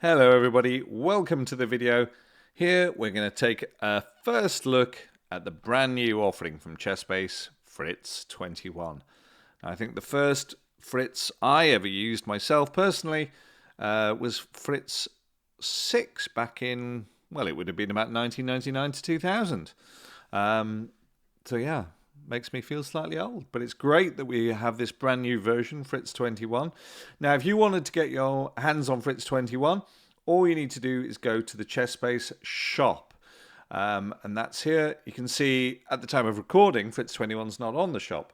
Hello everybody, welcome to the video. Here we're going to take a first look at the brand new offering from Chessbase, Fritz 21. I think the first Fritz I ever used myself personally was Fritz 6 back in, well, it would have been about 1999 to 2000. So yeah, makes me feel slightly old, but it's great that we have this brand new version, Fritz 21. Now, if you wanted to get your hands on Fritz 21, all you need to do is go to the Chessbase shop. And that's here. You can see at the time of recording, Fritz 21 is not on the shop.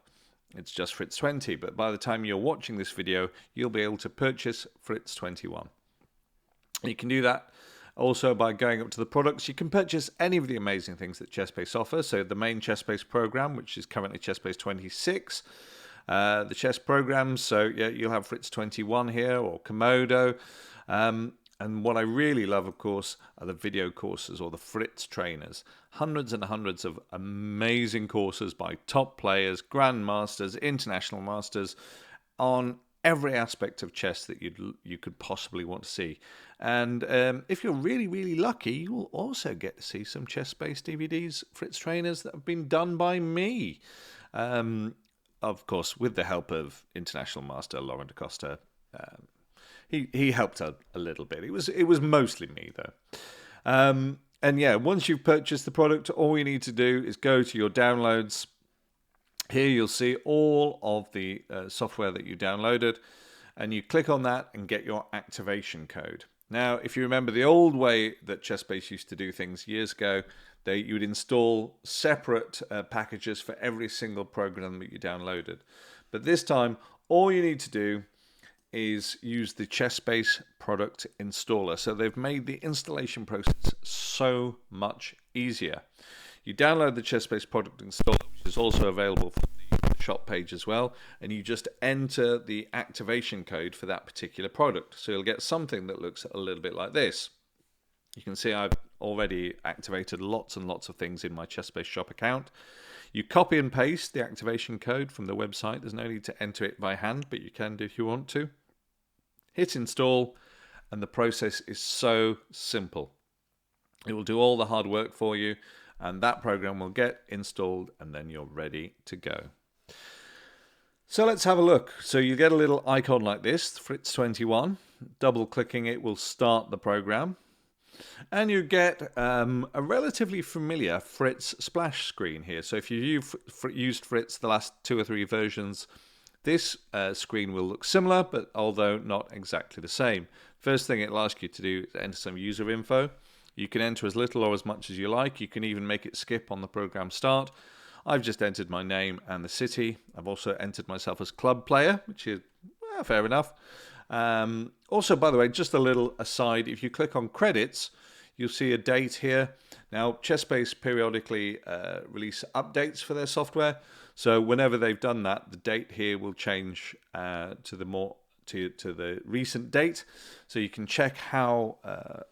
It's just Fritz 20, but by the time you're watching this video, you'll be able to purchase Fritz 21. You can do that also by going up to the products. You can purchase any of the amazing things that Chessbase offers. So the main Chessbase program, which is currently Chessbase 26, the chess programs. So yeah, you'll have Fritz 21 here or Komodo. And what I really love, of course, are the video courses or the Fritz trainers. Hundreds and hundreds of amazing courses by top players, grandmasters, international masters on every aspect of chess that you could possibly want to see. And if you're really lucky, you will also get to see some chess-based DVDs, Fritz trainers that have been done by me. Of course, with the help of international master Lauren DaCosta. He helped a little bit. It was mostly me though. And yeah, once you've purchased the product, all you need to do is go to your downloads. Here you'll see all of the software that you downloaded, and you click on that and get your activation code. Now, if you remember the old way that Chessbase used to do things years ago, you would install separate packages for every single program that you downloaded. But this time, all you need to do is use the Chessbase product installer. So they've made the installation process so much easier. You download the Chessbase product installer, which is also available from the shop page as well, and you just enter the activation code for that particular product. So you'll get something that looks a little bit like this. You can see I've already activated lots and lots of things in my Chessbase shop account. You copy and paste the activation code from the website. There's no need to enter it by hand, but you can do if you want to. Hit install, and the process is so simple. It will do all the hard work for you, and that program will get installed, and then you're ready to go. So let's have a look. So you get a little icon like this, Fritz 21. Double clicking it will start the program. And you get a relatively familiar Fritz splash screen here. So if you've used Fritz the last 2 or 3 versions, this screen will look similar, but although not exactly the same. First thing it'll ask you to do is enter some user info. You can enter as little or as much as you like. You can even make it skip on the program start. I've just entered my name and the city. I've also entered myself as club player, which is fair enough. Also, by the way, just a little aside, if you click on credits, you'll see a date here. Now, Chessbase periodically release updates for their software. So whenever they've done that, the date here will change to the recent date. So you can check how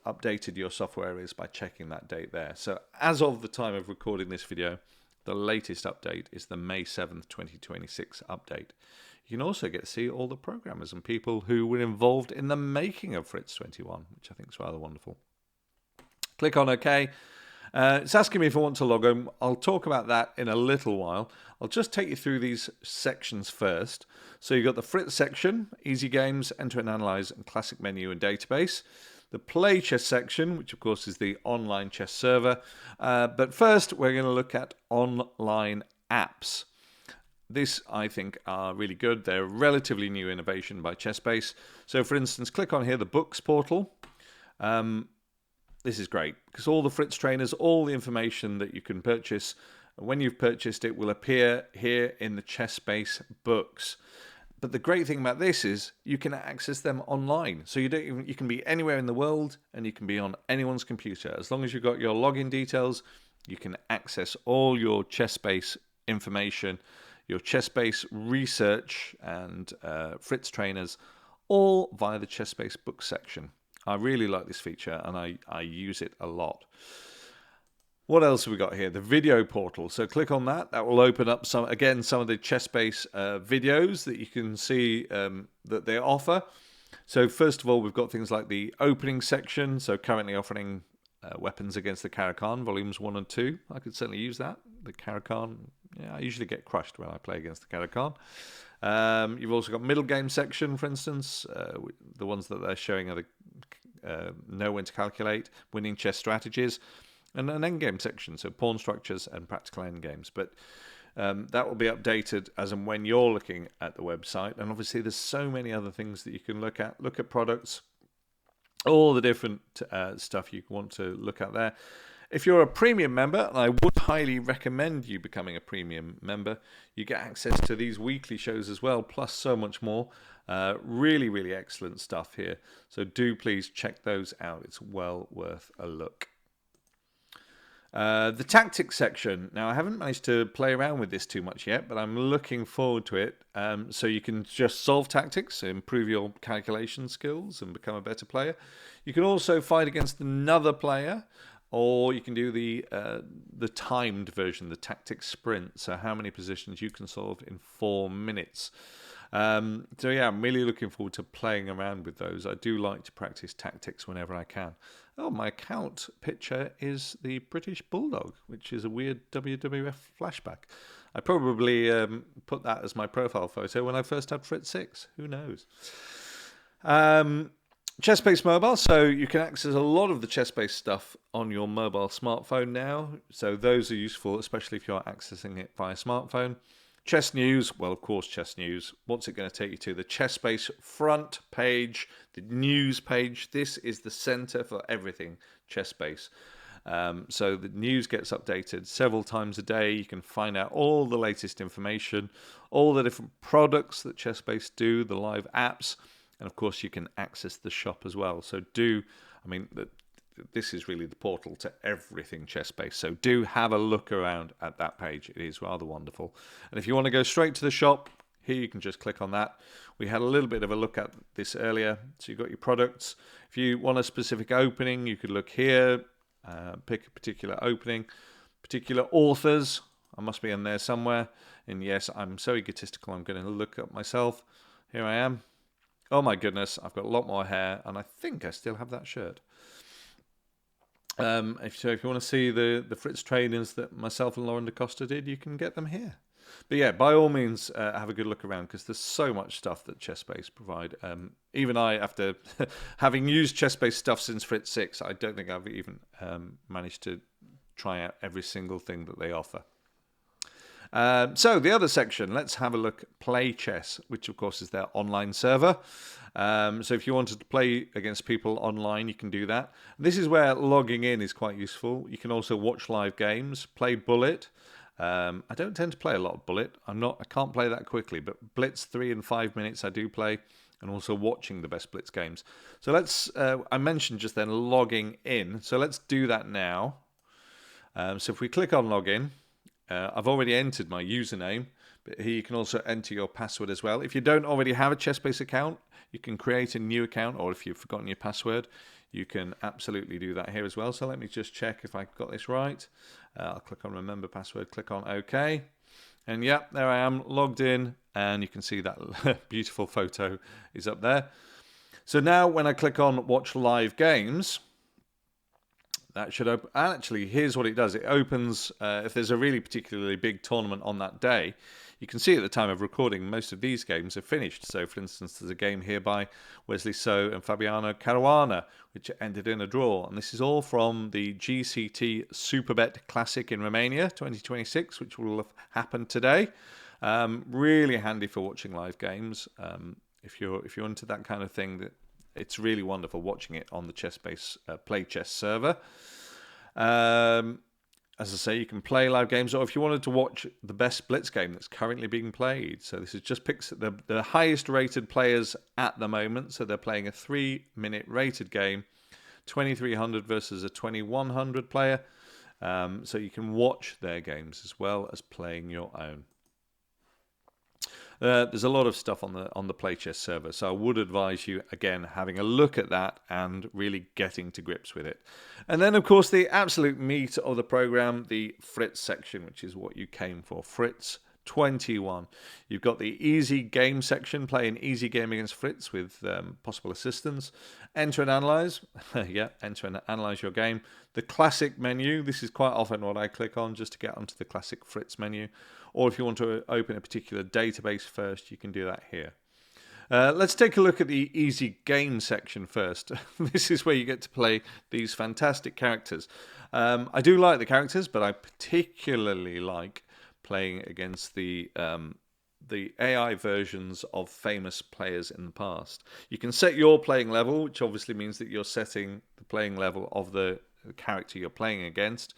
updated your software is by checking that date there. So as of the time of recording this video, the latest update is the May 7th, 2026 update. You can also get to see all the programmers and people who were involved in the making of Fritz 21, which I think is rather wonderful. Click on OK. It's asking me if I want to log in. I'll talk about that in a little while. I'll just take you through these sections first. So you've got the Fritz section, easy games, enter and analyze, and classic menu and database. The play chess section, which of course is the online chess server. But first, we're going to look at online apps. This, I think, are really good. They're a relatively new innovation by Chessbase. So, for instance, click on here, the books portal. This is great because all the Fritz trainers, all the information that you can purchase, when you've purchased it, will appear here in the Chessbase books. But the great thing about this is you can access them online. So you can be anywhere in the world and you can be on anyone's computer. As long as you've got your login details, you can access all your Chessbase information, your Chessbase research and Fritz trainers, all via the Chessbase book section. I really like this feature and I use it a lot. What else have we got here? The video portal. So click on that. That will open up some of the Chessbase videos that you can see that they offer. So first of all, we've got things like the opening section. So currently offering weapons against the Caracan, volumes 1 and 2. I could certainly use that. The Caracan, yeah, I usually get crushed when I play against the Caracan. You've also got middle game section, for instance. The ones that they're showing are the know when to calculate, winning chess strategies, and an endgame section, so pawn structures and practical endgames. But that will be updated as and when you're looking at the website. And obviously there's so many other things that you can look at. Look at products, all the different stuff you want to look at there. If you're a premium member, and I would highly recommend you becoming a premium member, you get access to these weekly shows as well, plus so much more. Really, really excellent stuff here. So do please check those out. It's well worth a look. The tactics section. Now, I haven't managed to play around with this too much yet, but I'm looking forward to it. So you can just solve tactics, improve your calculation skills, and become a better player. You can also fight against another player, or you can do the timed version, the tactics sprint. So how many positions you can solve in 4 minutes. So yeah, I'm really looking forward to playing around with those. I do like to practice tactics whenever I can. Oh, my account picture is the British Bulldog, which is a weird WWF flashback. I probably put that as my profile photo when I first had Fritz 6. Who knows? Chess-based mobile, so you can access a lot of the chess-based stuff on your mobile smartphone now. So those are useful, especially if you're accessing it via smartphone. Chess News, well, of course, Chess News. What's it going to take you to? The Chess-based front page, the news page. This is the center for everything chess-based. So the news gets updated several times a day. You can find out all the latest information, all the different products that Chess-based do, the live apps. And of course, you can access the shop as well. So this is really the portal to everything chess-based. So do have a look around at that page. It is rather wonderful. And if you want to go straight to the shop, here you can just click on that. We had a little bit of a look at this earlier. So you've got your products. If you want a specific opening, you could look here, pick a particular opening, particular authors. I must be in there somewhere. And yes, I'm so egotistical, I'm going to look up myself. Here I am. Oh my goodness, I've got a lot more hair, and I think I still have that shirt. If you want to see the Fritz trainings that myself and Lauren DaCosta did, you can get them here. But yeah, by all means, have a good look around, because there's so much stuff that Chess-based provide. Even I, after having used Chess-based stuff since Fritz 6, I don't think I've even managed to try out every single thing that they offer. So the other section, let's have a look at Play Chess, which of course is their online server. So if you wanted to play against people online, you can do that. This is where logging in is quite useful. You can also watch live games, play Bullet. I don't tend to play a lot of Bullet. I can't play that quickly, but Blitz 3 and 5 minutes I do play, and also watching the best Blitz games. So let's, I mentioned just then logging in. So let's do that now. So if we click on login, I've already entered my username, but here you can also enter your password as well. If you don't already have a Chess-based account, you can create a new account, or if you've forgotten your password, you can absolutely do that here as well. So let me just check if I got this right. I'll click on remember password, click on OK. And yep, there I am logged in, and you can see that beautiful photo is up there. So now when I click on watch live games, that should open. Actually, here's what it does. It opens, if there's a really particularly big tournament on that day, you can see at the time of recording, most of these games are finished. So, for instance, there's a game here by Wesley So and Fabiano Caruana, which ended in a draw. And this is all from the GCT Superbet Classic in Romania 2026, which will have happened today. Really handy for watching live games. If you're into that kind of thing, it's really wonderful watching it on the Chess-based Play Chess server. As I say, you can play live games, or if you wanted to watch the best Blitz game that's currently being played. So this is just picks the highest rated players at the moment. So they're playing a 3-minute rated game, 2300 versus a 2100 player. So you can watch their games as well as playing your own. There's a lot of stuff on the Play Chess server, so I would advise you, again, having a look at that and really getting to grips with it. And then, of course, the absolute meat of the program, the Fritz section, which is what you came for, Fritz 21. You've got the easy game section, play an easy game against Fritz with possible assistance. Enter and analyze. Yeah, enter and analyze your game. The classic menu. This is quite often what I click on just to get onto the classic Fritz menu. Or if you want to open a particular database first, you can do that here. Let's take a look at the easy game section first. This is where you get to play these fantastic characters. I do like the characters, but I particularly like playing against the AI versions of famous players in the past. You can set your playing level, which obviously means that you're setting the playing level of the character you're playing against.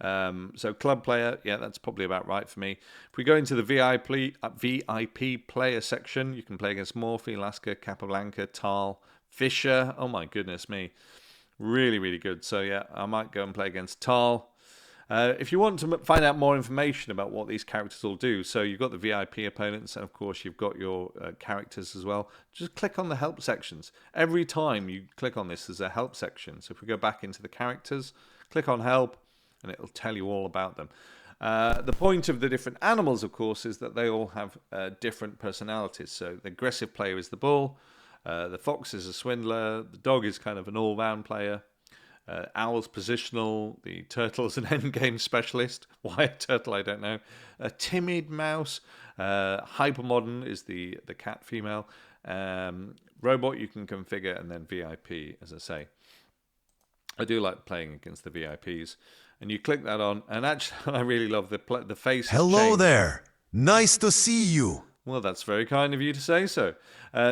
So club player, yeah, that's probably about right for me. If we go into the VIP player section, you can play against Morphe, Lasker, Capablanca, Tal, Fisher. Oh my goodness me. Really, really good. So yeah, I might go and play against Tal. If you want to find out more information about what these characters all do, so you've got the VIP opponents, and of course you've got your characters as well. Just click on the help sections. Every time you click on this, there's a help section. So if we go back into the characters, click on help, and it'll tell you all about them. The point of the different animals, of course, is that they all have different personalities. So the aggressive player is the bull, the fox is a swindler, the dog is kind of an all-round player, owl's positional, the turtle's an endgame specialist. Why a turtle, I don't know. A timid mouse, hypermodern is the cat female, robot you can configure, and then VIP, as I say. I do like playing against the VIPs. And you click that on, and actually, I really love the face. Hello there. Nice to see you. Well, that's very kind of you to say so.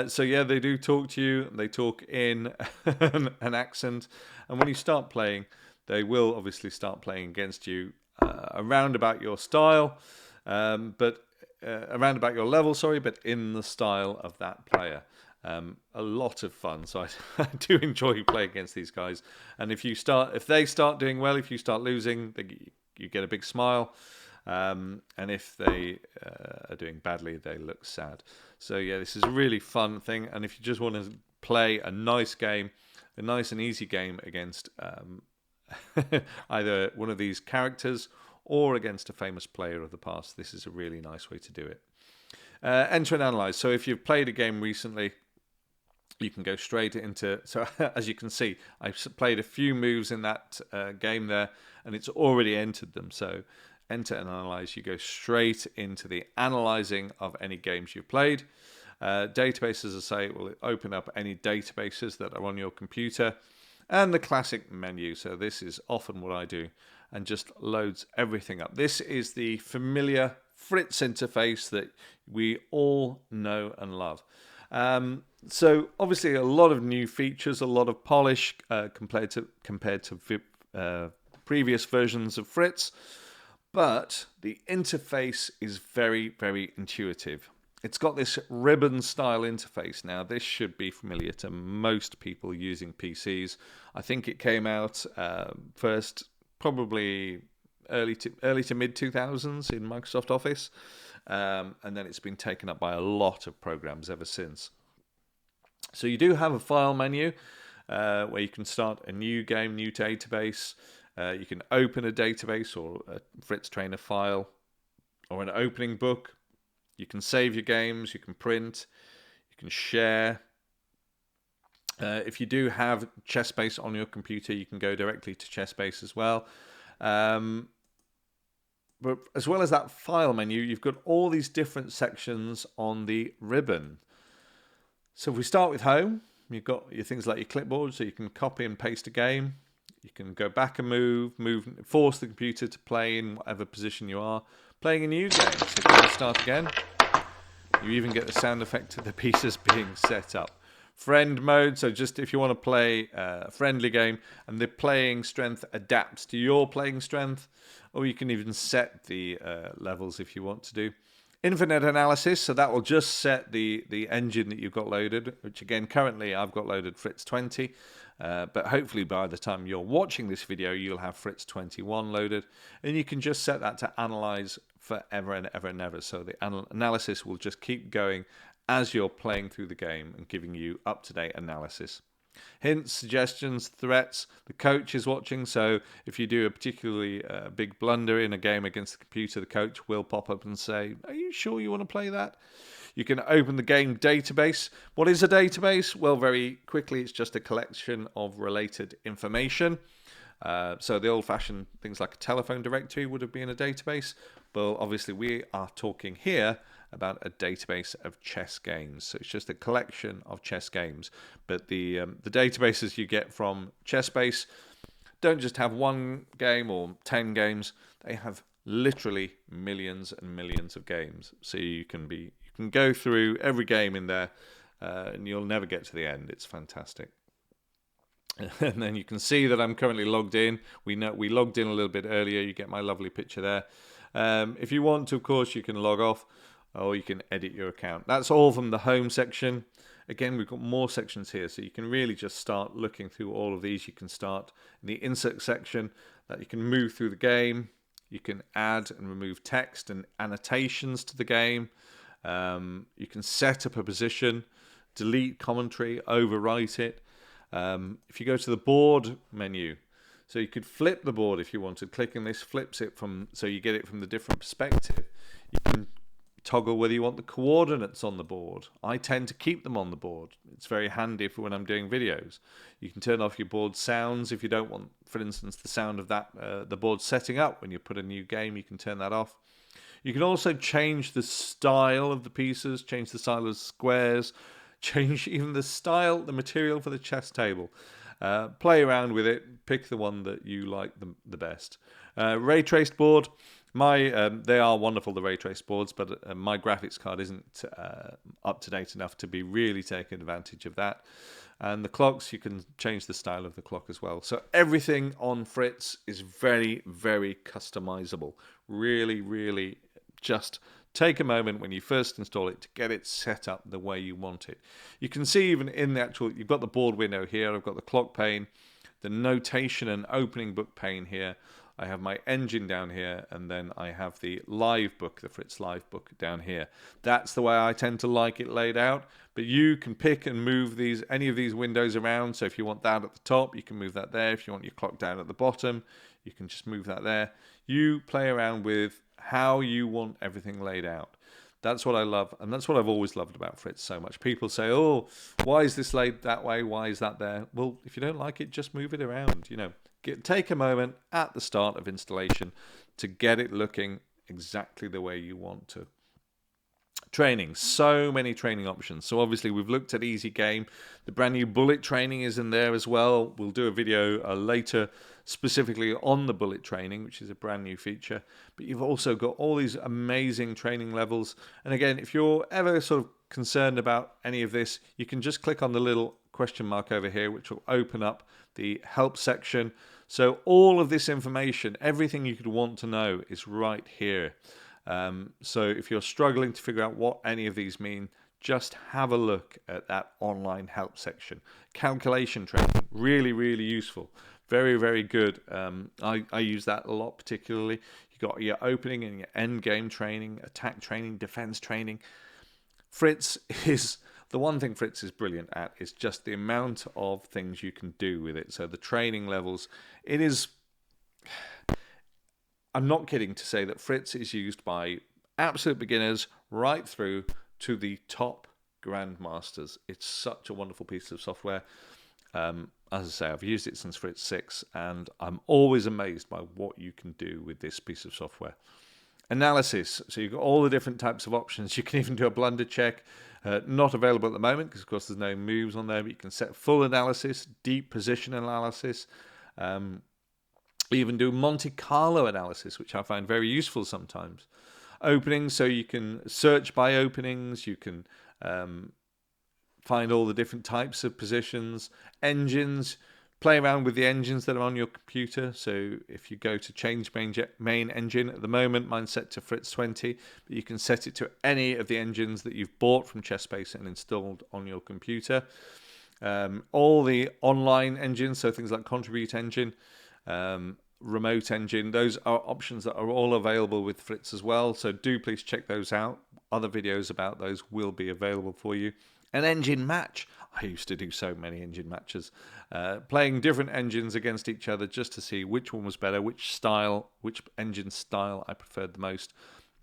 So yeah, they do talk to you. They talk in an accent, and when you start playing, they will obviously start playing against you around about your style, but around about your level. Sorry, but in the style of that player. A lot of fun, so I do enjoy playing against these guys. And if they start doing well, if you start losing, you get a big smile. And if they are doing badly, they look sad. So yeah, this is a really fun thing. And if you just want to play a nice game, a nice and easy game against either one of these characters or against a famous player of the past, this is a really nice way to do it. Enter and analyze. So if you've played a game recently, you can go straight into, so as you can see, I've played a few moves in that game there, and it's already entered them. So enter and analyze, you go straight into the analyzing of any games you've played. Database, as I say, will open up any databases that are on your computer, and the classic menu. So this is often what I do, and just loads everything up. This is the familiar Fritz interface that we all know and love. So obviously a lot of new features, a lot of polish compared to previous versions of Fritz, but the interface is very, very intuitive. It's got this ribbon style interface. Now this should be familiar to most people using PCs. I think it came out first probably early to mid 2000s in Microsoft Office, and then it's been taken up by a lot of programs ever since. So you do have a file menu where you can start a new game, new database. You can open a database or a Fritz Trainer file or an opening book. You can save your games, you can print, you can share. If you do have ChessBase on your computer, you can go directly to ChessBase as well. But as well as that file menu, you've got all these different sections on the ribbon. So if we start with home, you've got your things like your clipboard, so you can copy and paste a game. You can go back and move, force the computer to play in whatever position you are. Playing a new game, so if you want to start again, you even get the sound effect of the pieces being set up. Friend mode, so just if you want to play a friendly game and the playing strength adapts to your playing strength, or you can even set the levels if you want to do. Infinite analysis, so that will just set the engine that you've got loaded, which again, currently I've got loaded Fritz 20, but hopefully by the time you're watching this video, you'll have Fritz 21 loaded, and you can just set that to analyze forever and ever and ever. So the analysis will just keep going as you're playing through the game and giving you up-to-date analysis. Hints, suggestions, threats. The coach is watching, so if you do a particularly big blunder in a game against the computer, the coach will pop up and say, "Are you sure you want to play that?" You can open the game database. What is a database? Well, very quickly, it's just a collection of related information. So the old-fashioned things like a telephone directory would have been a database. But obviously, we are talking here about a database of chess games. So it's just a collection of chess games. But the databases you get from ChessBase don't just have one game or 10 games. They have literally millions and millions of games. So you can go through every game in there, and you'll never get to the end. It's fantastic. And then you can see that I'm currently logged in. We logged in a little bit earlier. You get my lovely picture there. If you want to, of course, you can log off, or you can edit your account. That's all from the home section. Again, we've got more sections here, so you can really just start looking through all of these. You can start in the insert section, that you can move through the game. You can add and remove text and annotations to the game. You can set up a position, delete commentary, overwrite it. If you go to the board menu, so you could flip the board if you wanted. Clicking this flips it so you get it from the different perspective. You can toggle whether you want the coordinates on the board. I tend to keep them on the board. It's very handy for when I'm doing videos. You can turn off your board sounds if you don't want, for instance, the sound of that the board setting up when you put a new game. You can turn that off. You can also change the style of the pieces, change the style of squares, change even the material for the chess table. Play around with it, pick the one that you like the best. Ray traced board, they are wonderful, the ray traced boards, but my graphics card isn't up to date enough to be really taking advantage of that. And the clocks, you can change the style of the clock as well. So everything on Fritz is very, very customizable. Really, really just take a moment when you first install it to get it set up the way you want it. You can see even in the actual, you've got the board window here, I've got the clock pane, the notation and opening book pane here, I have my engine down here, and then I have the live book, the Fritz live book down here. That's the way I tend to like it laid out, but you can pick and move any of these windows around. So if you want that at the top, you can move that there. If you want your clock down at the bottom, you can just move that there. You play around with how you want everything laid out. That's what I love, and that's what I've always loved about Fritz so much. People say, "Oh, why is this laid that way? Why is that there?" Well, if you don't like it, just move it around. Take a moment at the start of installation to get it looking exactly the way you want to. Training, so many training options. So obviously we've looked at easy game. The brand new bullet training is in there as well. We'll do a video later specifically on the bullet training, which is a brand new feature. But you've also got all these amazing training levels. And again, if you're ever sort of concerned about any of this, you can just click on the little question mark over here, which will open up the help section. So all of this information, everything you could want to know, is right here. So if you're struggling to figure out what any of these mean, just have a look at that online help section. Calculation training, really, really useful. Very, very good. I use that a lot, particularly. You got your opening and your end game training, attack training, defense training. The one thing Fritz is brilliant at is just the amount of things you can do with it. So the training levels, I'm not kidding to say that Fritz is used by absolute beginners right through to the top grandmasters. It's such a wonderful piece of software. As I say, I've used it since Fritz 6, and I'm always amazed by what you can do with this piece of software. Analysis. So you've got all the different types of options. You can even do a blunder check. Not available at the moment because, of course, there's no moves on there, but you can set full analysis, deep position analysis, even do Monte Carlo analysis, which I find very useful sometimes. Openings, so you can search by openings, you can find all the different types of positions. Engines, play around with the engines that are on your computer. So if you go to change main engine, at the moment mine's set to Fritz 20, but you can set it to any of the engines that you've bought from ChessBase and installed on your computer. All the online engines, so things like Contribute Engine, Remote Engine, those are options that are all available with Fritz as well, so do please check those out. Other videos about those will be available for you. An engine match, I used to do so many engine matches, playing different engines against each other just to see which one was better, which engine style I preferred the most.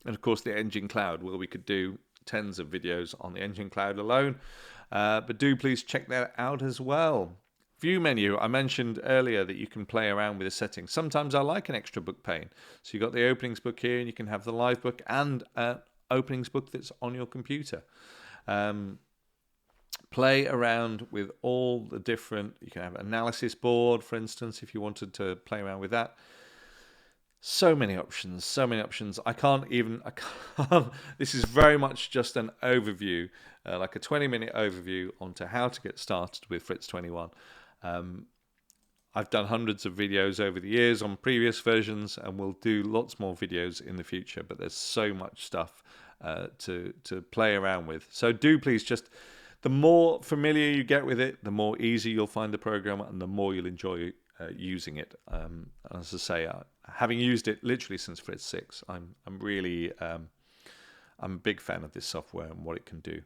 And of course, the engine cloud, where we could do tens of videos on the engine cloud alone. But do please check that out as well. View menu, I mentioned earlier that you can play around with the settings. Sometimes I like an extra book pane. So you've got the openings book here, and you can have the live book and openings book that's on your computer. Play around with all the different, you can have an analysis board, for instance, if you wanted to play around with that. So many options, so many options. I can't, this is very much just an overview, like a 20-minute overview onto how to get started with Fritz 21. I've done hundreds of videos over the years on previous versions, and we'll do lots more videos in the future, but there's so much stuff to play around with. So do please just, the more familiar you get with it, the more easy you'll find the program, and the more you'll enjoy using it. As I say, having used it literally since Fritz 6, I'm a big fan of this software and what it can do.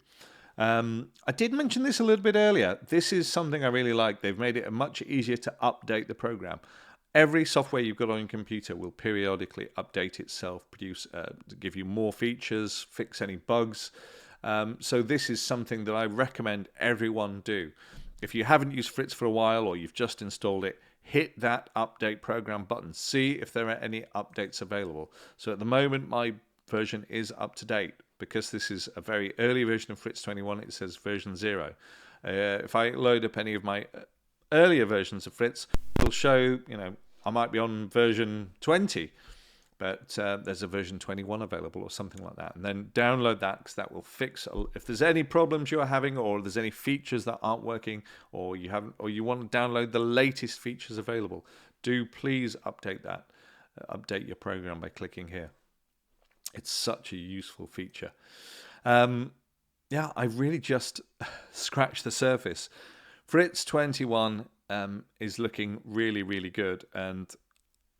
I did mention this a little bit earlier. This is something I really like. They've made it much easier to update the program. Every software you've got on your computer will periodically update itself, to give you more features, fix any bugs. So this is something that I recommend everyone do. If you haven't used Fritz for a while, or you've just installed it, hit that update program button. See if there are any updates available. So at the moment, my version is up to date. Because this is a very early version of Fritz 21, it says version 0. If I load up any of my earlier versions of Fritz, it'll show, I might be on version 20, but there's a version 21 available or something like that. And then download that, because that will fix, if there's any problems you're having, or there's any features that aren't working, or you want to download the latest features available, do please update that. Update your program by clicking here. It's such a useful feature. I really just scratched the surface. Fritz 21 is looking really, really good. And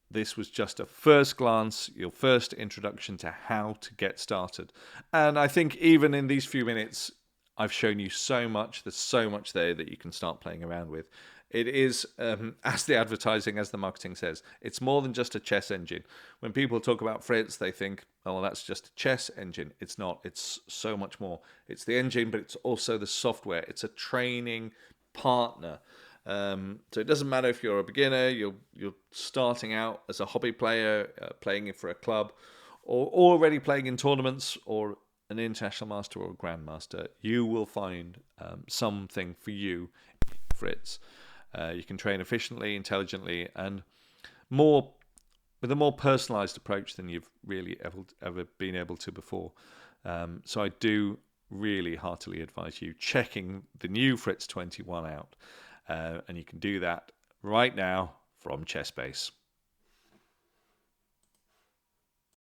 this was just a first glance, your first introduction to how to get started. And I think even in these few minutes, I've shown you so much. There's so much there that you can start playing around with. It is, as the advertising, as the marketing says, it's more than just a chess engine. When people talk about Fritz, they think, oh, that's just a chess engine. It's not. It's so much more. It's the engine, but it's also the software. It's a training partner. So it doesn't matter if you're a beginner, you're starting out as a hobby player, playing it for a club, or already playing in tournaments, or an international master or a grandmaster. You will find something for you in Fritz. You can train efficiently, intelligently, and with a more personalized approach than you've really ever been able to before. So I do really heartily advise you checking the new Fritz 21 out. And you can do that right now from ChessBase.